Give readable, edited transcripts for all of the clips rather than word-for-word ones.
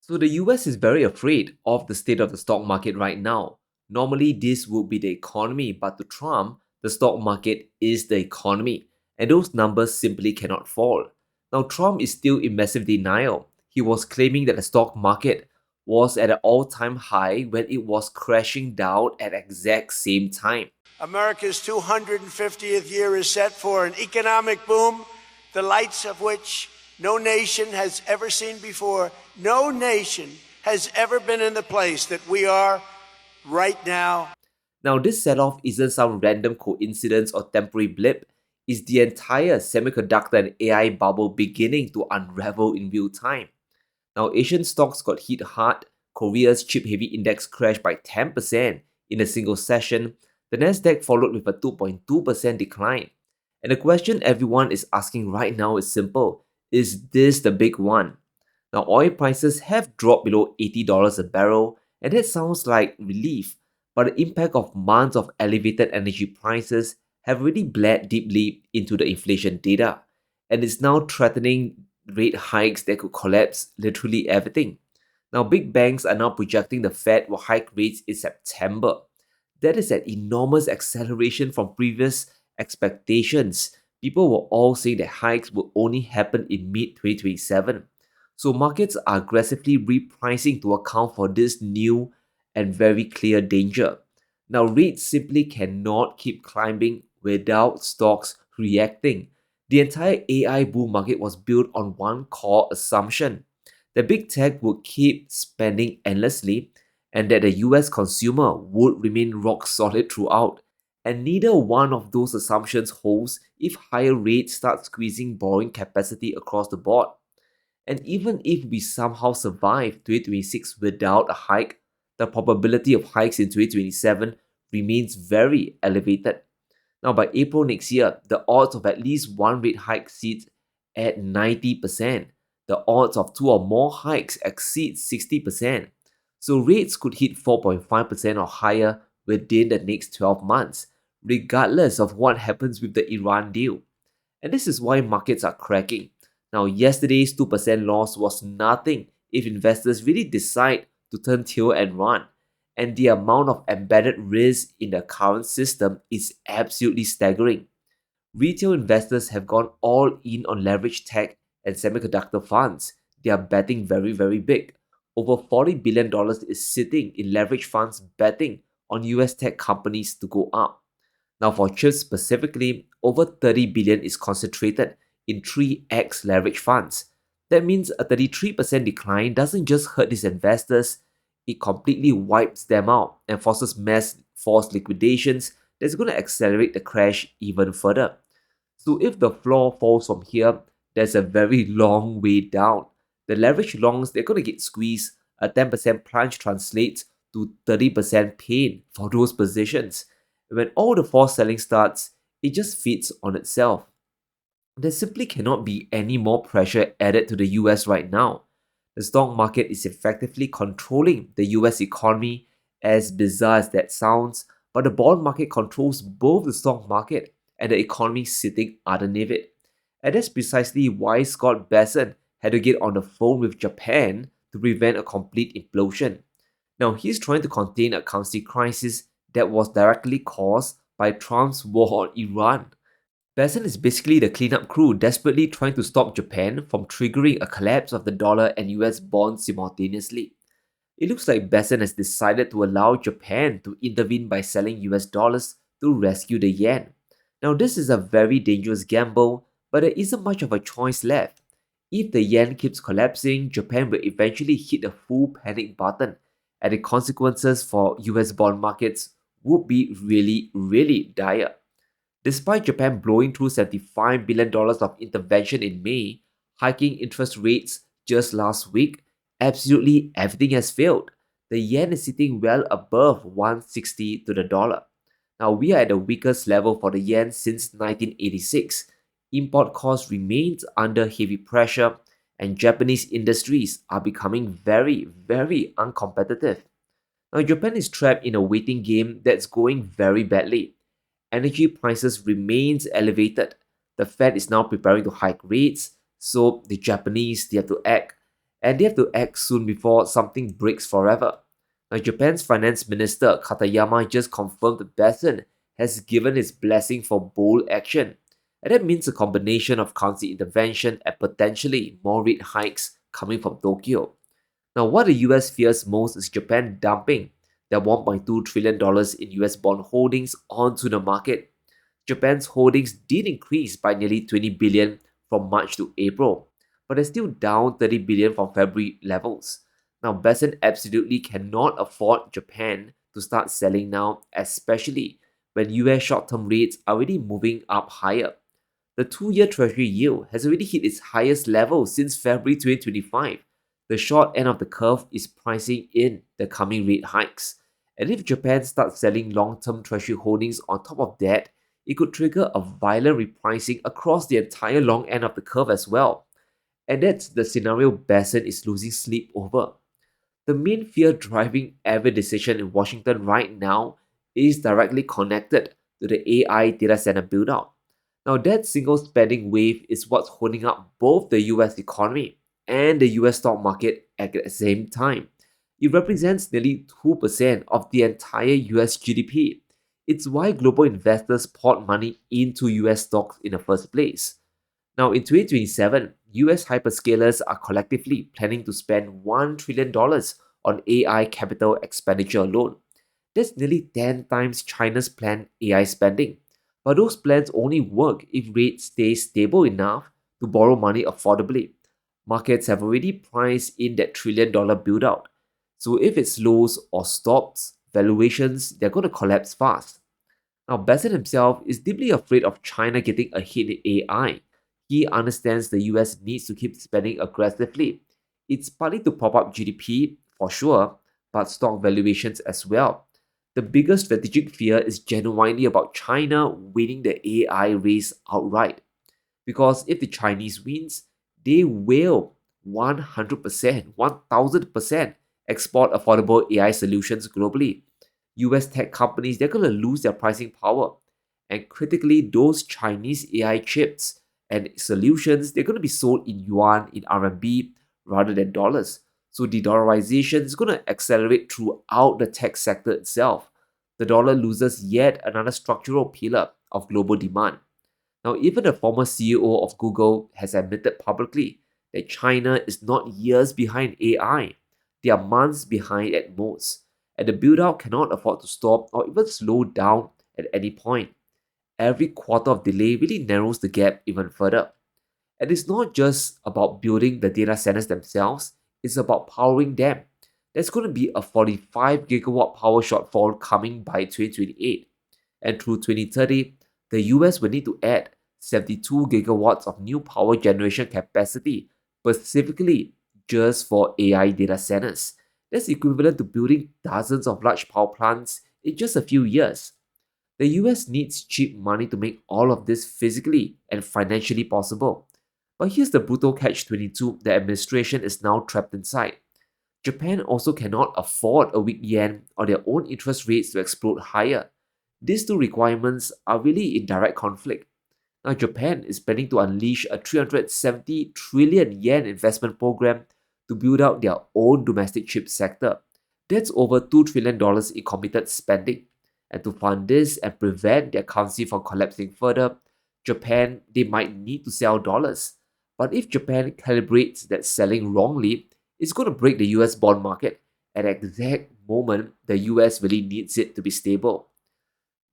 So the US is very afraid of the state of the stock market right now. Normally, this would be the economy, but to Trump, the stock market is the economy, and those numbers simply cannot fall. Now, Trump is still in massive denial. He was claiming that the stock market was at an all-time high when it was crashing down at exact same time. America's 250th year is set for an economic boom, the lights of which no nation has ever seen before. No nation has ever been in the place that we are right now. Now, this sell-off isn't some random coincidence or temporary blip. It's the entire semiconductor and AI bubble beginning to unravel in real time. Now, Asian stocks got hit hard. Korea's chip-heavy index crashed by 10% in a single session. The Nasdaq followed with a 2.2% decline. And the question everyone is asking right now is simple. Is this the big one? Now, oil prices have dropped below $80 a barrel, and that sounds like relief, but the impact of months of elevated energy prices have really bled deeply into the inflation data, and it's now threatening rate hikes that could collapse literally everything. Now, big banks are now projecting the Fed will hike rates in September. That is an enormous acceleration from previous expectations. People were all saying that hikes will only happen in mid 2027. So markets are aggressively repricing to account for this new and very clear danger. Now, rates simply cannot keep climbing without stocks reacting. The entire AI bull market was built on one core assumption that big tech would keep spending endlessly and that the US consumer would remain rock solid throughout. And neither one of those assumptions holds if higher rates start squeezing borrowing capacity across the board. And even if we somehow survive 2026 without a hike, the probability of hikes in 2027 remains very elevated. Now, by April next year, the odds of at least one rate hike sits at 90%. The odds of two or more hikes exceeds 60%. So rates could hit 4.5% or higher within the next 12 months, regardless of what happens with the Iran deal. And this is why markets are cracking. Now, yesterday's 2% loss was nothing if investors really decide to turn tail and run. And the amount of embedded risk in the current system is absolutely staggering. Retail investors have gone all in on leverage tech and semiconductor funds. They are betting very, very big. Over $40 billion is sitting in leverage funds betting on US tech companies to go up. Now, for chips specifically, over 30 billion is concentrated in 3x leverage funds. That means a 33% decline doesn't just hurt these investors, it completely wipes them out and forces mass forced liquidations that's going to accelerate the crash even further. So if the floor falls from here, there's a very long way down. The leverage longs, they're going to get squeezed. A 10% plunge translates to 30% pain for those positions. When all the forced selling starts, it just feeds on itself. There simply cannot be any more pressure added to the US right now. The stock market is effectively controlling the US economy, as bizarre as that sounds, but the bond market controls both the stock market and the economy sitting underneath it. And that's precisely why Scott Bessent had to get on the phone with Japan to prevent a complete implosion. Now, he's trying to contain a currency crisis that was directly caused by Trump's war on Iran. Bessent is basically the cleanup crew desperately trying to stop Japan from triggering a collapse of the dollar and US bonds simultaneously. It looks like Bessent has decided to allow Japan to intervene by selling US dollars to rescue the yen. Now, this is a very dangerous gamble, but there isn't much of a choice left. If the yen keeps collapsing, Japan will eventually hit the full panic button, and the consequences for US bond markets would be really, really dire. Despite Japan blowing through $75 billion of intervention in May, hiking interest rates just last week, absolutely everything has failed. The yen is sitting well above 160 to the dollar. Now we are at the weakest level for the yen since 1986. Import costs remains under heavy pressure and Japanese industries are becoming very, very uncompetitive. Now Japan is trapped in a waiting game that's going very badly. Energy prices remains elevated. The Fed is now preparing to hike rates, so the Japanese they have to act. and they have to act soon before something breaks forever. Now, Japan's finance minister Katayama just confirmed that Besen has given his blessing for bold action, and that means a combination of currency intervention and potentially more rate hikes coming from Tokyo. Now, what the US fears most is Japan dumping their $1.2 trillion in US bond holdings onto the market. Japan's holdings did increase by nearly 20 billion from March to April, but they're still down 30 billion from February levels. Now, Besson absolutely cannot afford Japan to start selling now, especially when US short-term rates are already moving up higher. The 2-year Treasury yield has already hit its highest level since February 2025. The short end of the curve is pricing in the coming rate hikes. And if Japan starts selling long-term Treasury holdings on top of that, it could trigger a violent repricing across the entire long end of the curve as well. And that's the scenario Besson is losing sleep over. The main fear driving every decision in Washington right now is directly connected to the AI data center build-out. Now, that single spending wave is what's holding up both the US economy and the US stock market at the same time. It represents nearly 2% of the entire US GDP. It's why global investors poured money into US stocks in the first place. Now, in 2027, US hyperscalers are collectively planning to spend $1 trillion on AI capital expenditure alone. That's nearly 10 times China's planned AI spending. But those plans only work if rates stay stable enough to borrow money affordably. Markets have already priced in that trillion-dollar build-out. So if it slows or stops, valuations, they're going to collapse fast. Now, Bassett himself is deeply afraid of China getting ahead in AI. He understands the US needs to keep spending aggressively. It's partly to prop up GDP, for sure, but stock valuations as well. The biggest strategic fear is genuinely about China winning the AI race outright. Because if the Chinese wins, they will 100%, 1000% export affordable AI solutions globally. US tech companies, they're going to lose their pricing power. And critically, those Chinese AI chips and solutions, they're going to be sold in yuan, in RMB, rather than dollars. So de-dollarization is going to accelerate throughout the tech sector itself. The dollar loses yet another structural pillar of global demand. Now, even the former CEO of Google has admitted publicly that China is not years behind AI. They are months behind at most, and the build-out cannot afford to stop or even slow down at any point. Every quarter of delay really narrows the gap even further. And it's not just about building the data centers themselves, it's about powering them. There's going to be a 45 gigawatt power shortfall coming by 2028. And through 2030, the US will need to add 72 gigawatts of new power generation capacity, specifically just for AI data centers. That's equivalent to building dozens of large power plants in just a few years. The US needs cheap money to make all of this physically and financially possible. But here's the brutal catch-22 the administration is now trapped inside. Japan also cannot afford a weak yen or their own interest rates to explode higher. These two requirements are really in direct conflict. Now, Japan is planning to unleash a 370 trillion yen investment program to build out their own domestic chip sector. That's over $2 trillion in committed spending. And to fund this and prevent their currency from collapsing further, Japan, they might need to sell dollars. But if Japan calibrates that selling wrongly, it's going to break the US bond market at the exact moment the US really needs it to be stable.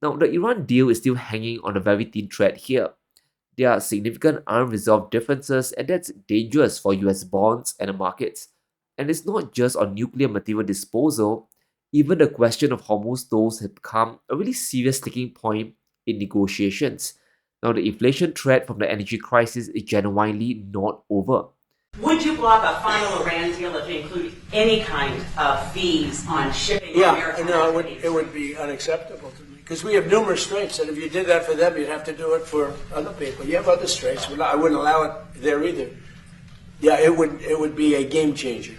Now, the Iran deal is still hanging on a very thin thread here. There are significant unresolved differences, and that's dangerous for US bonds and the markets. And it's not just on nuclear material disposal, even the question of Hormuz tolls has become a really serious sticking point in negotiations. Now, the inflation threat from the energy crisis is genuinely not over. Would you block a final Iran deal if it included any kind of fees on shipping? Yeah, no, it would be unacceptable to me because we have numerous straits, and if you did that for them, you'd have to do it for other people. You have other straits. I wouldn't allow it there either. Yeah, it would be a game changer.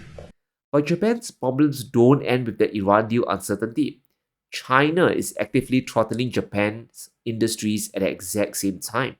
But Japan's problems don't end with the Iran deal uncertainty. China is actively throttling Japan's industries at the exact same time.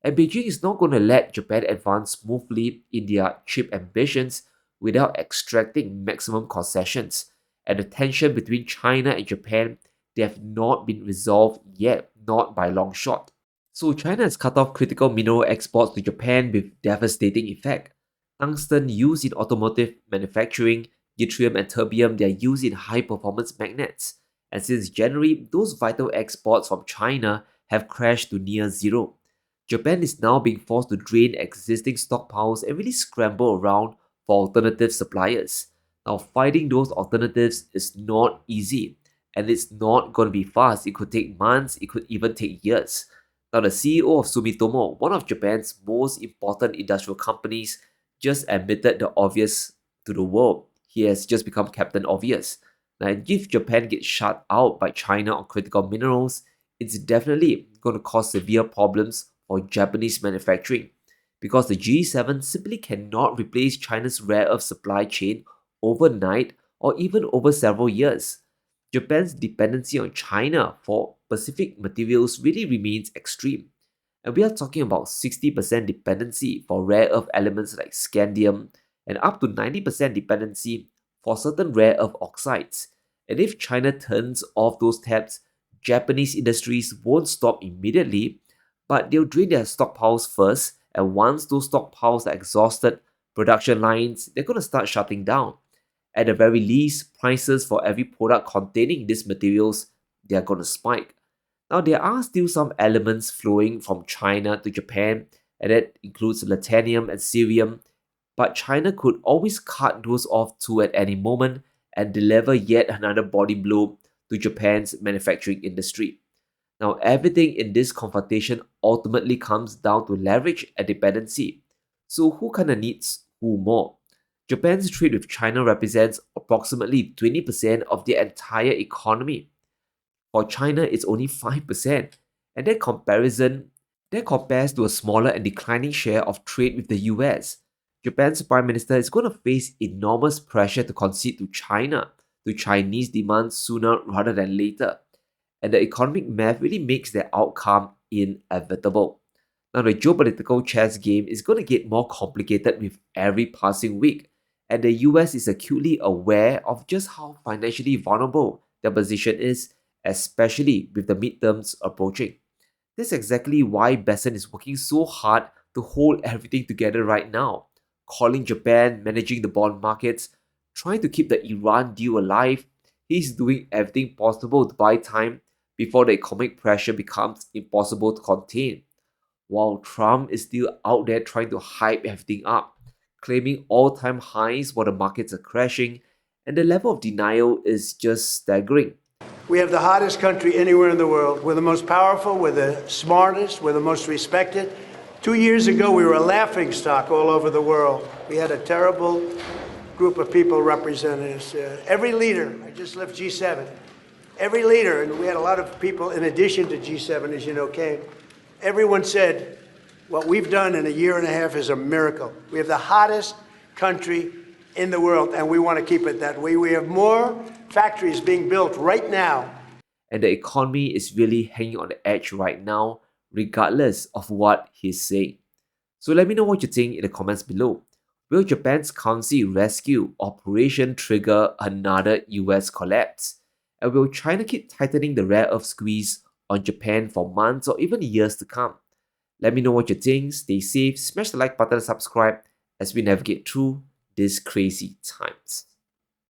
And Beijing is not going to let Japan advance smoothly in their chip ambitions without extracting maximum concessions. And the tension between China and Japan, they have not been resolved yet, not by long shot. So China has cut off critical mineral exports to Japan with devastating effect. Tungsten used in automotive manufacturing, yttrium and terbium, they are used in high-performance magnets. And since January, those vital exports from China have crashed to near zero. Japan is now being forced to drain existing stockpiles and really scramble around for alternative suppliers. Now, finding those alternatives is not easy, and it's not going to be fast. It could take months, it could even take years. Now, the CEO of Sumitomo, one of Japan's most important industrial companies, just admitted the obvious to the world. He has just become Captain Obvious. Now, if Japan gets shut out by China on critical minerals, it's definitely going to cause severe problems for Japanese manufacturing because the G7 simply cannot replace China's rare earth supply chain overnight or even over several years. Japan's dependency on China for specific materials really remains extreme. And we are talking about 60% dependency for rare earth elements like scandium and up to 90% dependency for certain rare earth oxides. And if China turns off those taps, Japanese industries won't stop immediately, but they'll drain their stockpiles first. And once those stockpiles are exhausted, production lines, they're going to start shutting down. At the very least, prices for every product containing these materials, they are going to spike. Now, there are still some elements flowing from China to Japan, and that includes lanthanum and cerium, but China could always cut those off too at any moment and deliver yet another body blow to Japan's manufacturing industry. Now, everything in this confrontation ultimately comes down to leverage and dependency. So, who kind of needs who more? Japan's trade with China represents approximately 20% of their entire economy. For China, it's only 5%. And that compares to a smaller and declining share of trade with the US. Japan's Prime Minister is going to face enormous pressure to concede to China, to Chinese demands sooner rather than later. And the economic math really makes the outcome inevitable. Now, the geopolitical chess game is going to get more complicated with every passing week, and the US is acutely aware of just how financially vulnerable their position is, especially with the midterms approaching. That's exactly why Besson is working so hard to hold everything together right now, calling Japan, managing the bond markets, trying to keep the Iran deal alive. He's doing everything possible to buy time before the economic pressure becomes impossible to contain, while Trump is still out there trying to hype everything up, claiming all-time highs while the markets are crashing, and the level of denial is just staggering. We have the hottest country anywhere in the world. We're the most powerful, we're the smartest, we're the most respected. 2 years ago, we were a laughing stock all over the world. We had a terrible group of people representing us. Every leader, I just left G7, every leader, and we had a lot of people in addition to G7, as you know, came. Everyone said, what we've done in a year and a half is a miracle. We have the hottest country in the world, and we want to keep it that way. We have more factories being built right now. And the economy is really hanging on the edge right now, regardless of what he's saying. So let me know what you think in the comments below. Will Japan's currency rescue operation trigger another US collapse? And will China keep tightening the rare earth squeeze on Japan for months or even years to come? Let me know what you think. Stay safe, smash the like button and subscribe as we navigate through these crazy times.